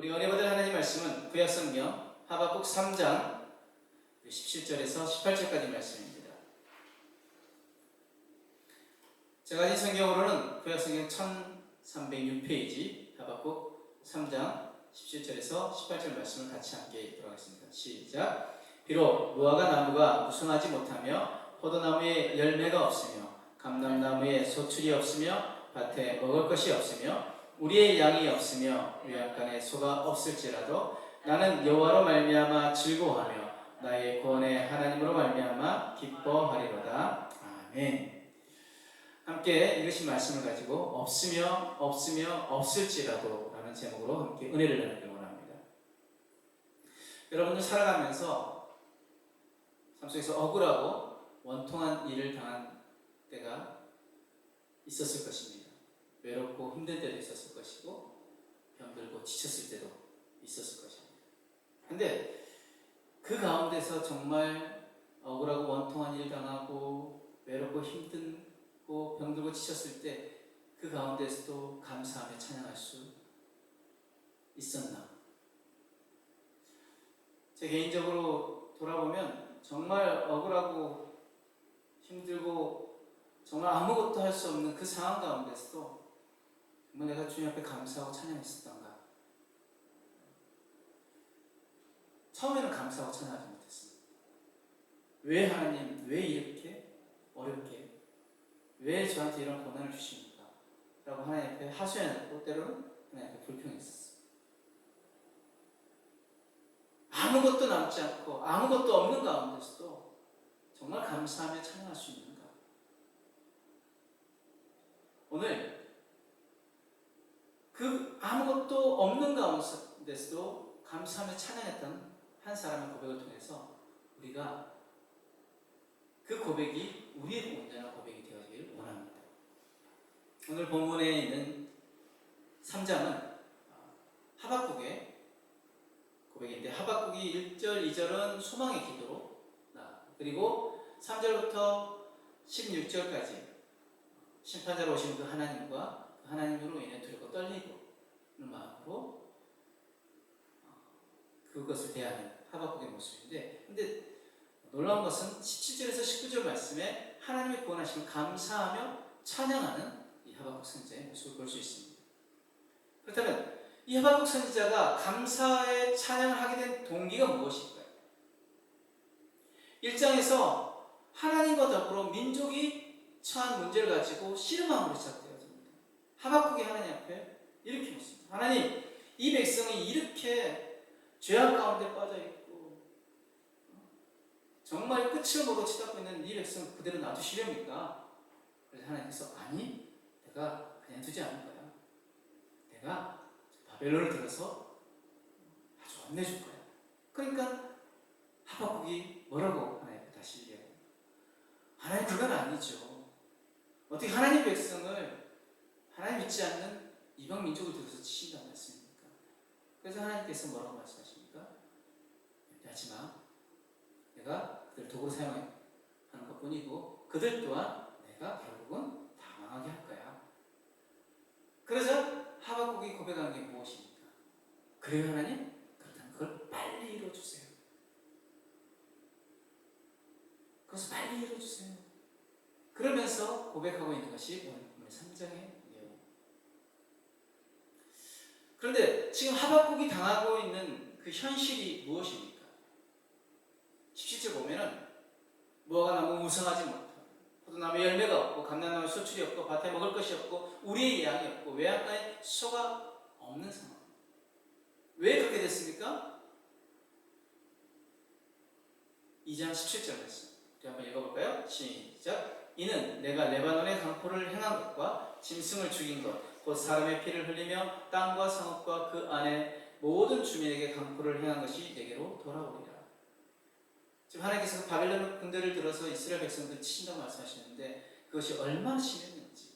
우리 은혜 받을 하나님 말씀은 구약성경 하박국 3장 17절에서 18절까지 말씀입니다. 제가 가진 성경으로는 구약성경 1306페이지 하박국 3장 17절에서 18절 말씀을 같이 함께 읽도록 하겠습니다. 시작. 비록 무화과 나무가 무성하지 못하며 포도나무에 열매가 없으며 감람나무에 소출이 없으며 밭에 먹을 것이 없으며 우리의 양이 없으며 외양간에 소가 없을지라도 나는 여호와로 말미암아 즐거워하며 나의 구원의 하나님으로 말미암아 기뻐하리로다. 아멘. 함께 읽으신 말씀을 가지고 없으며 없을지라도 라는 제목으로 함께 은혜를 나누길 원합니다. 여러분들 살아가면서 삶 속에서 억울하고 원통한 일을 당한 때가 있었을 것입니다. 외롭고 힘든 때도 있었을 것이고 병들고 지쳤을 때도 있었을 것입니다. 근데 그 가운데서 정말 억울하고 원통한 일 당하고 외롭고 힘들고 병들고 지쳤을 때 그 가운데서도 감사하며 찬양할 수 있었나? 제 개인적으로 돌아보면 정말 억울하고 힘들고 정말 아무것도 할 수 없는 그 상황 가운데서도 정말 내가 주님 앞에 감사하고 찬양했었던가? 처음에는 감사하고 찬양하지 못했습니다. 왜 하나님, 왜 이렇게 어렵게, 왜 저한테 이런 고난을 주십니까? 라고 하나님 앞에 하소연했고 때로는 하나님 앞에 불평했었어요. 아무것도 남지 않고 아무것도 없는 가운데서도 정말 감사하며 찬양할 수 있는가? 오늘 그 아무것도 없는 가운데서도 감사하며 찬양했던 한 사람의 고백을 통해서 우리가 그 고백이 우리의 온전한 고백이 되어지기를 원합니다. 오늘 본문에 있는 3장은 하박국의 고백인데 하박국이 1절, 2절은 소망의 기도로 그리고 3절부터 16절까지 심판자로 오신 그 하나님과 그 하나님으로 인해 두렵고 떨리고 그런 마음으로 그것을 대하는 하박국의 모습인데, 근데 놀라운 것은 17절에서 19절 말씀에 하나님의 구원하심을 감사하며 찬양하는 이 하박국 선지자의 모습을 볼 수 있습니다. 그렇다면 이 하박국 선지자가 감사의 찬양을 하게 된 동기가 무엇일까요? 1장에서 하나님과 더불어 민족이 처한 문제를 가지고 씨름함으로 시작되어집니다. 하박국이 하나님 앞에 이렇게 묻습니다. 하나님, 이 백성이 이렇게 죄악 가운데 빠져있고 정말 끝을 보고 치닫고 있는 이 백성을 그대로 놔두시렵니까? 그래서 하나님께서 아니, 내가 그냥 두지 않을 거야. 내가 바벨론을 들어서 아주 혼내줄 거야. 그러니까 하박국이 뭐라고 하나님께 다시 얘기해요? 하나님, 그건 아니죠. 어떻게 하나님 백성을 하나님 믿지 않는 이방 민족을 들어서 치신다는 말씀입니까? 그래서 하나님께서 뭐라고 말씀하십니까? 하지 마. 내가 그들 도구로 사용하는 것 뿐이고 그들 또한 내가 결국은 다 망하게 할 거야. 그래서 하박국이 고백한 게 무엇입니까? 그래요 하나님? 그렇다면 그걸 빨리 이루어주세요. 그것을 빨리 이루어주세요. 그러면서 고백하고 있는 것이 오늘 3장의 내용입니다. 그런데 지금 하박국이 당하고 있는 그 현실이 무엇입니까? 17절 보면은 무화과 나무 무성하지 못하고 포도나무에 열매가 없고 감람나무에 소출이 없고 밭에 먹을 것이 없고 우리의 양이 없고 외양간에 소가 없는 상황. 왜 그렇게 됐습니까? 2장 17절 말씀 한번 읽어볼까요? 시작. 이는 내가 레바논의 강포를 행한 것과 짐승을 죽인 것 곧 사람의 피를 흘리며 땅과 성읍과 그 안에 모든 주민에게 강포를 행한 것이 내게로 돌아오리라. 지금 하나님께서 바벨론 군대를 들어서 이스라엘 백성들 치신다고 말씀하시는데 그것이 얼마나 심했는지,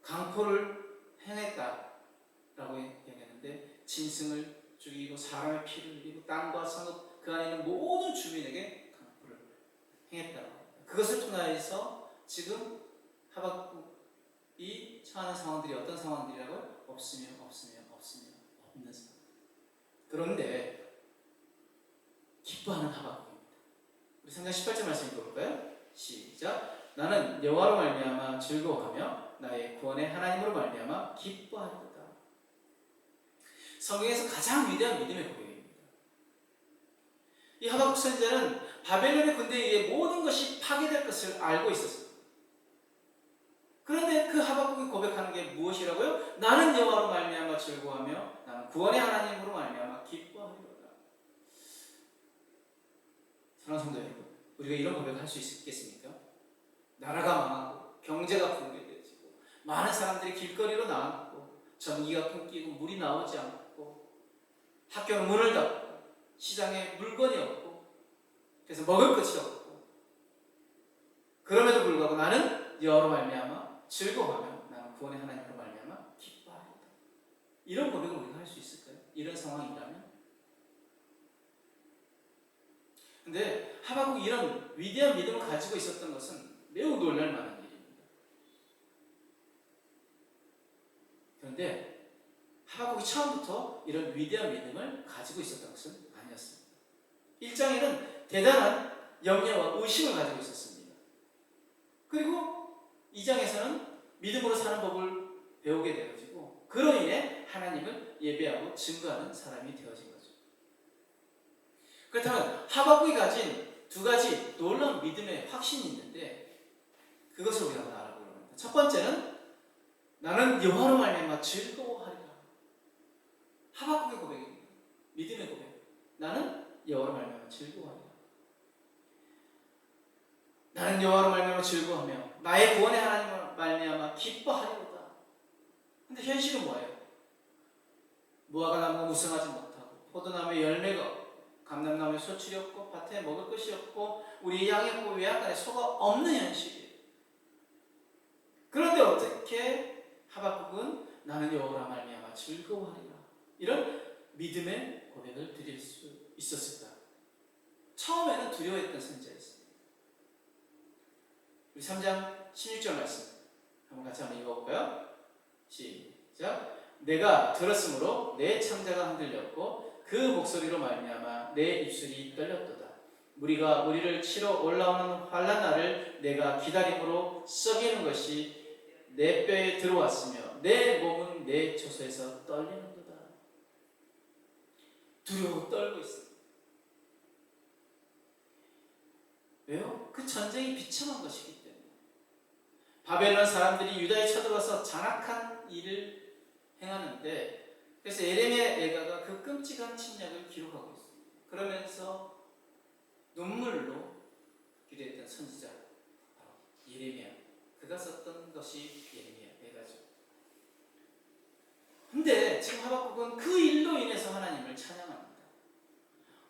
강포를 행했다라고 얘기하는데 짐승을 죽이고 사람의 피를 흘리고 땅과 성읍 그 안에 있는 모든 주민에게 강포를 행했다고 합니다. 그것을 통하여서 지금 하박국이 처하는 상황들이 어떤 상황들이라고요? 없으며 없는 기뻐하는 하박국입니다. 우리 3장 18절 말씀 읽어볼까요? 시작. 나는 여호와로 말미암아 즐거워하며 나의 구원의 하나님으로 말미암아 기뻐하리로다. 성경에서 가장 위대한 믿음의 고백입니다. 이 하박국 선지자는 바벨론의 군대에 의해 모든 것이 파괴될 것을 알고 있었습니다. 그런데 그 하박국이 고백하는 게 무엇이라고요? 나는 여호와로 말미암아 즐거워하며 나는 구원의 하나님으로 말미암아 기뻐하리로다. 사랑하는 성도 여러분, 우리가 이런 고백을 할 수 있겠습니까? 나라가 망하고 경제가 붕괴되고 많은 사람들이 길거리로 나왔고 전기가 끊기고 물이 나오지 않고 학교는 문을 닫고 시장에 물건이 없고 그래서 먹을 것이 없고 그럼에도 불구하고 나는 여호와로 말미암아 즐거워하며 나는 구원의 하나님으로 말미암아 기뻐하리로다. 이런 고백을 우리가 할 수 있을까요? 이런 상황이라면? 근데 하박국이 이런 위대한 믿음을 가지고 있었던 것은 매우 놀랄 만한 일입니다. 그런데 하박국이 처음부터 이런 위대한 믿음을 가지고 있었던 것은 아니었습니다. 1장에는 대단한 염려와 의심을 가지고 있었습니다. 그리고 2장에서는 믿음으로 사는 법을 배우게 되어지고 그로 인해 하나님을 예배하고 증거하는 사람이 되어진 거죠. 그렇다면 하박국이 가진 두 가지 놀라운 믿음의 확신이 있는데 그것을 우리가 한번 알아보려고 합니다. 첫 번째는 나는 여호와로 말미암아 즐거워하리라. 하박국의 고백입니다. 믿음의 고백. 나는 여호와로 말미암아 즐거워하리라. 나는 여호와로 말미암아 즐거워하며 나의 구원의 하나님으로 말미암아 기뻐하리로다. 근데 현실은 뭐예요? 무화과 나무가 무성하지 못하고 포도나무에 열매가 없고 감람나무에 소출이 없고 밭에 먹을 것이 없고 우리 양의 고 외양간에 소가 없는 현실이에요. 그런데 어떻게 하박국은 나는 여호와로 말미암아 즐거워하리라 이런 믿음의 고백을 드릴 수 있었을까? 처음에는 두려워했던 선지자였습니다. 우리 3장 16절 말씀 한번 같이 한번 읽어볼까요? 시작. 내가 들었으므로 내 창자가 흔들렸고 그 목소리로 말미암아 내 입술이 떨렸도다. 무리가 우리를 치러 올라오는 환난 날을 내가 기다림으로 썩이는 것이 내 뼈에 들어왔으며 내 몸은 내 초소에서 떨리는도다. 두려워 떨고 있습니다. 왜요? 그 전쟁이 비참한 것이기 때문에. 바벨론 사람들이 유다에 쳐들어와서 잔악한 일을 행하는데 그래서 예레미야 애가가 그 끔찍한 침략을 기록하고 있습니다. 그러면서 눈물로 기도했던 선지자 바로 예레미야, 그가 썼던 것이 예레미야 애가죠. 근데 지금 하박국은 그 일로 인해서 하나님을 찬양합니다.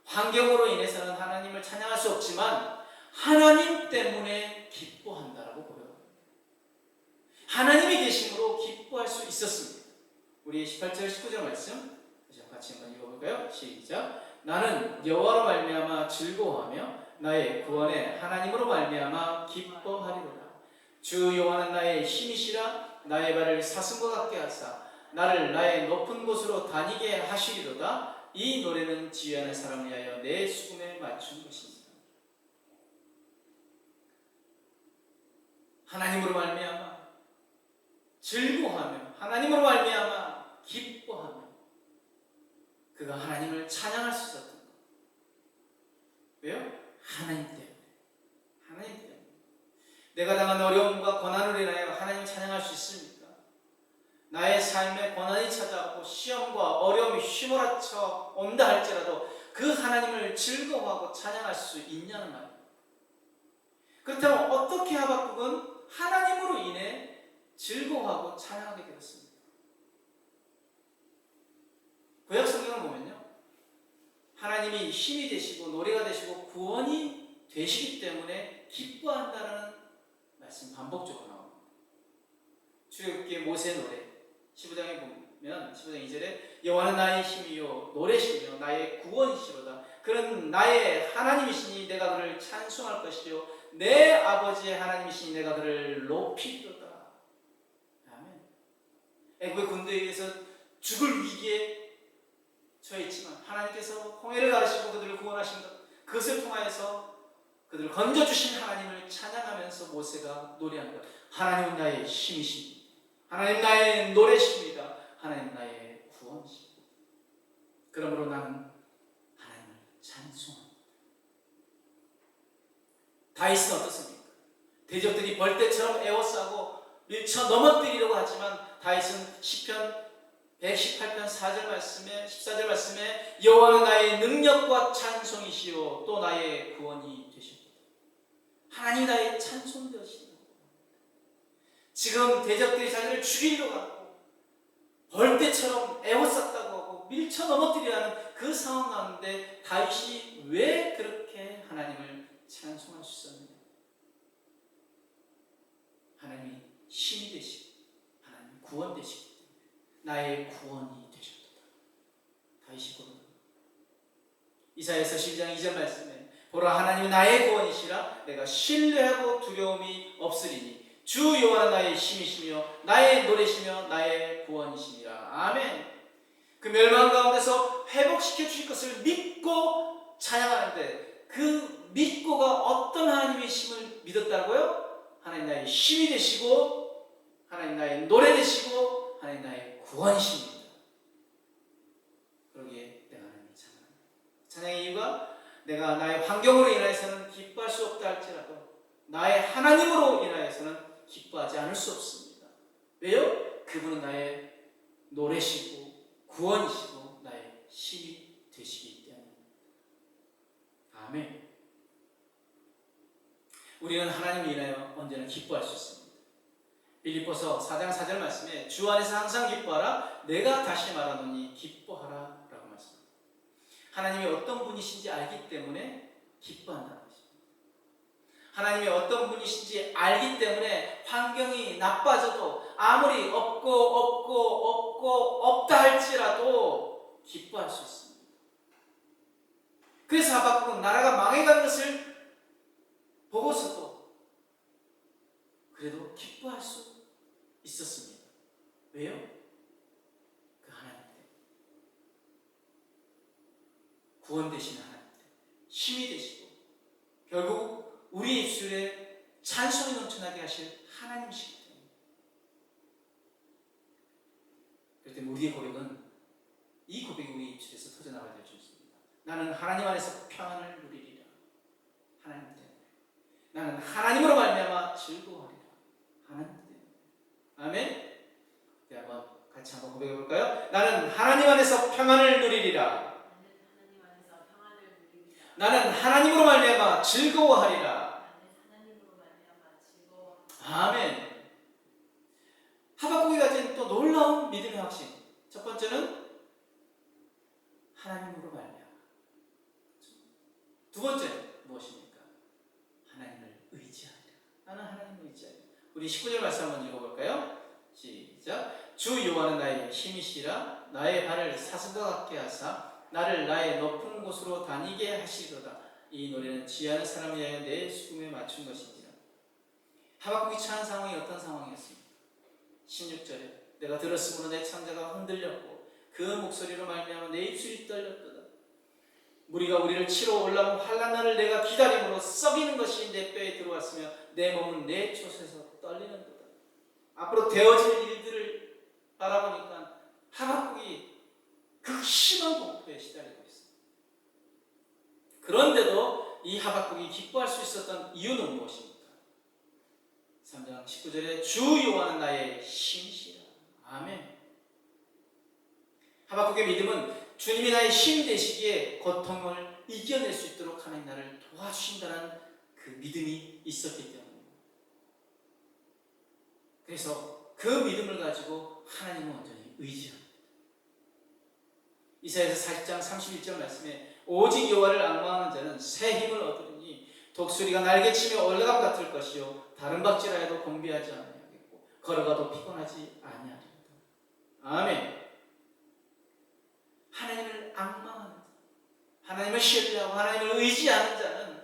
환경으로 인해서는 하나님을 찬양할 수 없지만 하나님 때문에 기뻐한다라고 고백합니다. 하나님이 계심으로 기뻐할 수 있었습니다. 우리 18절 19절 말씀 같이 한번 읽어볼까요? 시작. 나는 여호와로 말미암아 즐거워하며 나의 구원의 하나님으로 말미암아 기뻐하리로다. 주 여호와는 나의 힘이시라. 나의 발을 사슴과 같게 하사 나를 나의 높은 곳으로 다니게 하시리로다. 이 노래는 지휘하는 사람을 위하여 내 수금에 맞춘 것입니다. 하나님으로 말미암아 즐거워하며 하나님으로 말미암아 기뻐하며 그가 하나님을 찬양할 수 있었던 것. 왜요? 하나님 때문에. 하나님 때문에. 내가 당한 어려움과 고난으로 인하여 하나님을 찬양할 수 있습니까? 나의 삶에 고난이 찾아오고 시험과 어려움이 휘몰아쳐 온다 할지라도 그 하나님을 즐거워하고 찬양할 수 있냐는 말입니다. 그렇다면 어떻게 하박국은 하나님으로 인해 즐거워하고 찬양하게 되었습니다. 구약 성경을 보면요, 하나님이 힘이 되시고 노래가 되시고 구원이 되시기 때문에 기뻐한다는 말씀 반복적으로 나옵니다. 출애굽기의 모세 노래 15장에 보면 15장 2절에 여호와는 나의 힘이요 노래시며 나의 구원이시로다. 그는 나의 하나님이시니 내가 그를 찬송할 것이요 내 아버지의 하나님이시니 내가 그를 높이리로다. 아멘. 애굽의 군대에 의해서 죽을 위기에 처했지만 하나님께서 홍해를 가르시고 그들을 구원하신 것, 그것을 통하여서 그들을 건져주신 하나님을 찬양하면서 모세가 노래한 것. 하나님은 나의 힘이십니다. 하나님 나의 노래십니다. 하나님 나의 구원이십니다. 그러므로 나는 하나님을 찬송합니다. 다윗은 어떻습니까? 대적들이 벌떼처럼 에워싸고 밀쳐 넘어뜨리려고 하지만 다윗은 시편 118편 4절 말씀에 14절 말씀에 여호와는 나의 능력과 찬송이시요 또 나의 구원이 되십니다. 하나님 나의 찬송되시는 지금 대적들이 자기를 죽이려고 하고 벌떼처럼 에워쌌다고 하고 밀쳐 넘어뜨리라는 그 상황 가운데 다윗이 왜 그렇게 하나님을 찬송할 수 있었느냐? 하나님이 힘이 되시고 하나님이 구원 되시기 때문에 나의 구원이 되셨도다. 다윗이 고르는 이사야서 12장 2절 말씀에 보라 하나님이 나의 구원이시라 내가 신뢰하고 두려움이 없으리니 주 여호와는 나의 힘이시며 나의 노래시며 나의 구원이시니라. 아멘. 그 멸망 가운데서 회복시켜 주실 것을 믿고 찬양하는데 그 믿고가 어떤 하나님의 힘을 믿었다고요? 하나님 나의 힘이 되시고 하나님 나의 노래 되시고 하나님 나의 구원이십니다. 그러기에 내가 하나님을 찬양합니다. 찬양의 이유가 내가 나의 환경으로 인하여서는 기뻐할 수 없다 할지라도 나의 하나님으로 인하여서는 기뻐하지 않을 수 없습니다. 왜요? 그분은 나의 노래시고 구원이시고 나의 힘이 되시기 때문입니다. 아멘. 우리는 하나님을 인하여 언제나 기뻐할 수 있습니다. 빌립보서 4장 4절 말씀에 주 안에서 항상 기뻐하라 내가 다시 말하노니 기뻐하라 라고 말씀합니다. 하나님이 어떤 분이신지 알기 때문에 기뻐한다는 것입니다. 하나님이 어떤 분이신지 알기 때문에 환경이 나빠져도 아무리 없다 할지라도 기뻐할 수 있습니다. 그래서 하박국은 나라가 망해간 것을 보고서도 그래도 기뻐할 수 있었습니다. 왜요? 그 하나님 때문에. 구원 되시는 하나님 때문에. 힘이 되시고 결국 우리 입술에 찬송이 넘쳐나게 하실 하나님이시기 때문에. 그럴 때 우리의 고백은 이 고백이 우리 입술에서 터져나와야 될 줄 믿습니다. 나는 하나님 안에서 평안을 누리리라. 하나님 때문에. 나는 하나님으로 말미암아 즐거워하리라. 하나님 때문에. 아멘. 네, 한번 같이 한번 고백해 볼까요? 나는 하나님 안에서 평안을 누리리라. 나는 하나님으로 말미암아 즐거워하리라. 아멘. 하박국이 가진 또 놀라운 믿음의 확신. 첫 번째는 하나님으로 말미암아. 두 번째 무엇입니까? 하나님을 의지하리라. 나는 하나님을 의지하리라. 우리 19절 말씀 한번 읽어볼까요? 시작. 주 여호와는 나의 힘이시라. 나의 발을 사슴과 같게 하사 나를 나의 높은 곳으로 다니게 하시도다. 이 노래는 지혜하는 사람을 위하여 내 수금에 맞춘 것인지라. 하박국이 처한 상황이 어떤 상황이었습니까? 16절에 내가 들었으므로 내 창자가 흔들렸고 그 목소리로 말미암아 내 입술이 떨렸도다. 무리가 우리를 치러 올라온 환난 날을 내가 기다림으로 썩이는 것이 내 뼈에 들어왔으며 내 몸은 내 촛에서 떨리는도다. 앞으로 되어질 일들을 바라보니까 하박국이 극심한 공포에 시달리고 있습니다. 그런데도 이 하박국이 기뻐할 수 있었던 이유는 무엇입니까? 3장 19절에 주 여호와는 나의 힘이시라. 아멘. 하박국의 믿음은 주님이 나의 힘이 되시기에 고통을 이겨낼 수 있도록 하나님 나를 도와주신다는 그 믿음이 있었기 때문입니다. 그래서 그 믿음을 가지고 하나님을 완전히 의지합니다. 이사야서 40장 31절 말씀에 오직 여호와를 앙망하는 자는 새 힘을 얻으리니 독수리가 날개치며 올라감 같을 것이요 다른 박질하여도 곤비하지 아니하겠고 걸어가도 피곤하지 아니하리로다. 아멘. 하나님을 앙망하는 자, 하나님을 신뢰하고 하나님을 의지하는 자는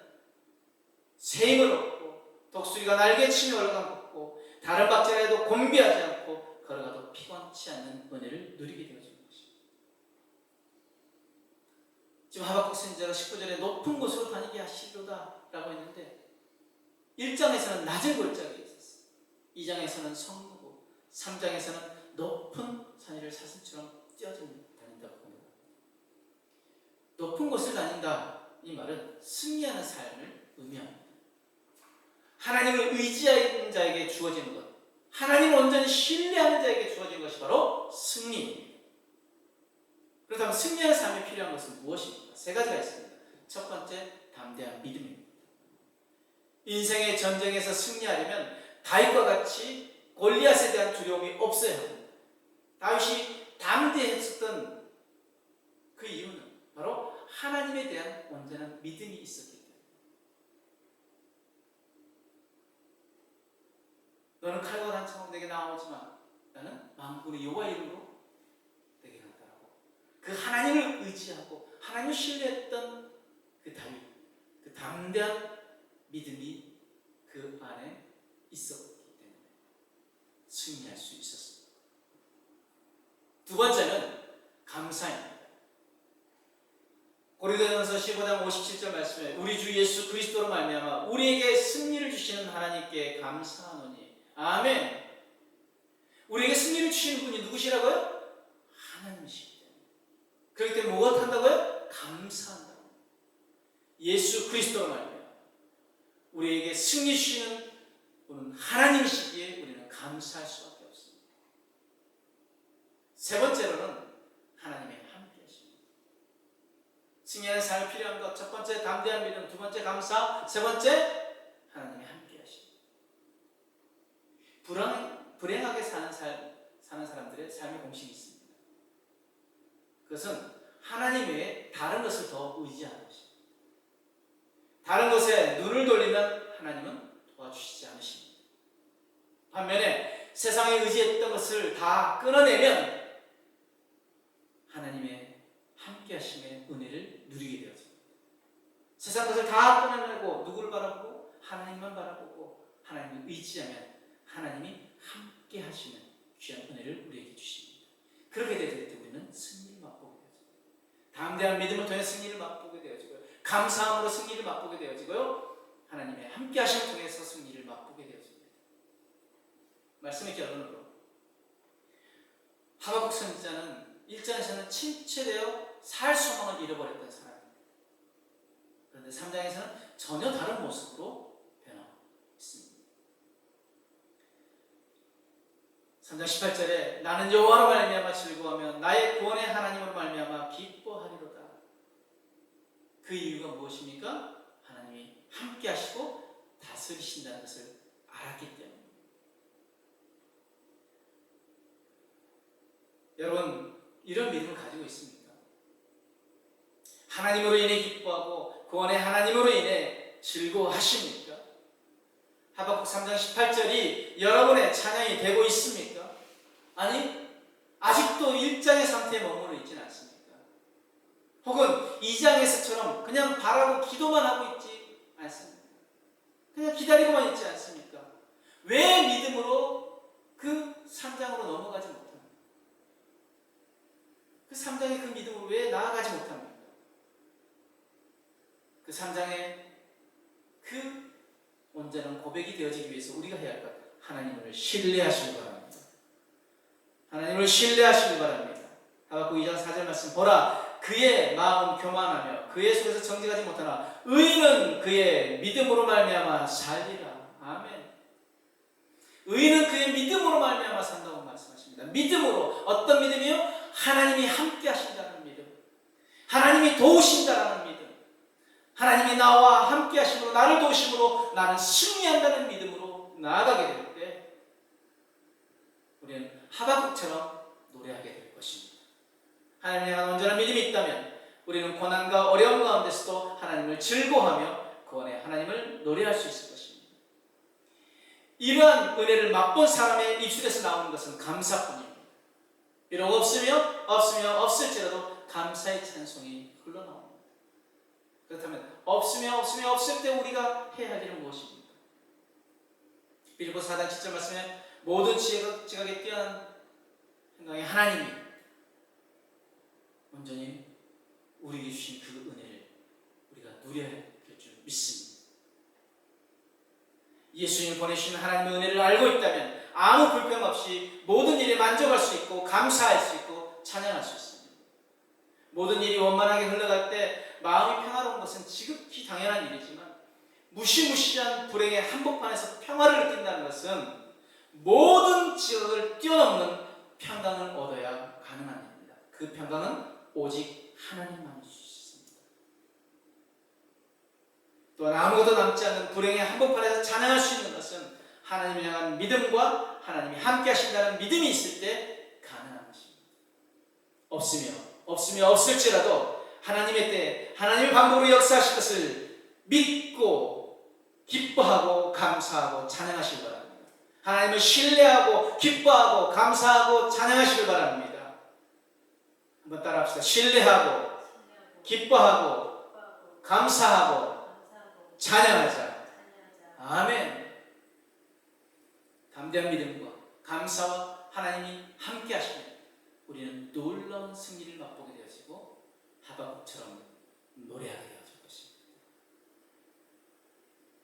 새 힘을 얻고 독수리가 날개치며 올라감 같고 다른 박질하여도 곤비하지 않고 걸어가도 피곤치 않는 은혜를 누리게 되어집니다. 지금 하박국 선지자가 19절에 높은 곳으로 다니게 하시리로다 라고 했는데 1장에서는 낮은 골짜기에 있었어요. 2장에서는 성루고 3장에서는 높은 산 위를 사슴처럼 다닌다고 합니다. 높은 곳을 다닌다, 이 말은 승리하는 삶을 의미합니다. 하나님을 의지하는 자에게 주어지는 것, 하나님을 온전히 신뢰하는 자에게 주어지는 것이 바로 승리입니다. 그렇다면 승리하는 삶에 필요한 것은 무엇입니까? 세 가지가 있습니다. 첫 번째, 담대한 믿음입니다. 인생의 전쟁에서 승리하려면 다윗과 같이 골리앗에 대한 두려움이 없어야 합니다. 다윗이 담대했었던 그 이유는 바로 하나님에 대한 온전한 믿음이 있었기 때문에. 너는 칼과 단창으로 내게 나오지만 나는 만군의 여호와의 이름으로 내게 간다라고 그 하나님을 의지하고 하나님을 신뢰했던 그 다윗, 그 담대한 믿음이 그 안에 있었기 때문에 승리할 수 있었습니다. 두 번째는 감사입니다. 고린도전서 15장 57절 말씀에 우리 주 예수 그리스도로 말미암아 우리에게 승리를 주시는 하나님께 감사하노니. 아멘. 우리에게 승리를 주시는 분이 누구시라고요? 하나님이시기 때문에. 그렇기 때문에 무엇 한다고요? 감사한다고. 예수 그리스도로 말미암아 우리에게 승리 주시는 분은 하나님이시기에 우리는 감사할 수밖에 없습니다. 세 번째로는 하나님의 함께 하십니다. 승리하는 삶에 필요한 것, 첫 번째 담대한 믿음, 두 번째 감사, 세 번째 하나님의 함께 하십니다. 불행하게 사는 사람들의 삶의 공식이 있습니다. 그것은 하나님 외에 다른 것을 더 의지하는 것입니다. 다른 것에 눈을 돌리면 하나님은 도와주시지 않으십니다. 반면에 세상에 의지했던 것을 다 끊어내면 하나님의 함께 하심의 은혜를 누리게 되어집니다. 세상 것을 다 끊어내고 누구를 바라보고 하나님만 바라보고 하나님을 의지하면 하나님이 함께 하시는 귀한 은혜를 우리에게 주십니다. 그렇게 될 때 우리는 승리를 맛보게 되어집니다. 담대한 믿음을 통해 승리를 맛보게 되어지고요. 감사함으로 승리를 맛보게 되어지고요. 하나님의 함께 하심을 통해서 승리를 맛보게 되어집니다. 말씀의 결론으로 하박국 선지자는 1장에서는 침체되어 살 소망을 잃어버렸던 사람입니다. 그런데 3장에서는 전혀 다른 모습으로 변하고 있습니다. 3장 18절에 나는 여호와로 말미암아 즐거워하며 나의 구원의 하나님으로 말미암아 기뻐하리로다. 그 이유가 무엇입니까? 하나님이 함께 하시고 다스리신다는 것을 알았기 때문입니다. 여러분, 이런 믿음을 가지고 있습니까? 하나님으로 인해 기뻐하고 구원의 하나님으로 인해 즐거워하십니까? 하박국 3장 18절이 여러분의 찬양이 되고 있습니까? 아니, 아직도 1장의 상태에 머물러 있지는 않습니까? 혹은 2장에서처럼 그냥 바라고 기도만 하고 있지 않습니까? 그냥 기다리고만 있지 않습니까? 왜 믿음으로 그 3장으로 넘어가지 못합니까? 그 3장의 그 믿음으로 왜 나아가지 못합니까? 그 3장의 그 온전한 고백이 되어지기 위해서 우리가 해야 할 것, 하나님을 신뢰하시기 바랍니다. 하나님을 신뢰하시기 바랍니다. 하박국 2장 4절 말씀, 보라 그의 마음 교만하며 그의 속에서 정직하지 못하나 의인은 그의 믿음으로 말미암아 살리라. 아멘. 의인은 그의 믿음으로 말미암아 산다고 말씀하십니다. 믿음으로, 어떤 믿음이요? 하나님이 함께 하신다는 믿음, 하나님이 도우신다는 믿음, 하나님이 나와 함께 하심으로 나를 도우심으로 나는 승리한다는 믿음으로 나아가게 될 때 우리는 하박국처럼 노래하게 될 것입니다. 하나님에 대한 온전한 믿음이 있다면 우리는 고난과 어려움 가운데서도 하나님을 즐거워하며 구원의 하나님을 노래할 수 있을 것입니다. 이러한 은혜를 맛본 사람의 입술에서 나오는 것은 감사뿐입니다. 비록 없을지라도 감사의 찬송이 흘러나옵니다. 그렇다면 없을 때 우리가 해야 할 일은 무엇입니까? 빌립보서 4장 7절 말씀에 모든 지각에 뛰어난 행강의 하나님이 온전히 우리에게 주신 그 은혜를 우리가 누려야 될 줄 믿습니다. 예수님을 보내신 하나님의 은혜를 알고 있다면 아무 불평 없이 모든 일에 만족할 수 있고 감사할 수 있고 찬양할 수 있습니다. 모든 일이 원만하게 흘러갈 때 마음이 평화로운 것은 지극히 당연한 일이지만 무시무시한 불행의 한복판에서 평화를 느낀다는 것은 모든 지역을 뛰어넘는 평강을 얻어야 가능한 일입니다. 그 평강은 오직 하나님만이 주실 수 있습니다. 또한 아무것도 남지 않는 불행의 한복판에서 찬양할 수 있는 것은 하나님을 향한 믿음과 하나님이 함께 하신다는 믿음이 있을 때 가능한 것입니다. 없으며 없을지라도 하나님의 때 하나님의 방법으로 역사하실 것을 믿고 기뻐하고 감사하고 찬양하시기 바랍니다. 하나님을 신뢰하고 기뻐하고 감사하고 찬양하시길 바랍니다. 한번 따라합시다. 신뢰하고 기뻐하고 감사하고 찬양하자. 아멘. 담대한 믿음과 감사와 하나님이 함께 하시면 우리는 놀라운 승리를 맛보게 되어지고 하박국처럼 노래하게 되어질 것입니다.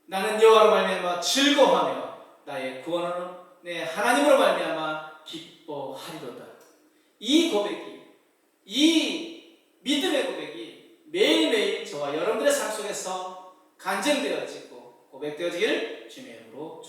나는 여호와로 말미암아 즐거워하며 나의 구원으로 내 하나님으로 말미암아 기뻐하리로다. 이 고백이, 이 믿음의 고백이 매일매일 저와 여러분들의 삶 속에서 간증되어지고 고백되어지기를 주님의 이름으로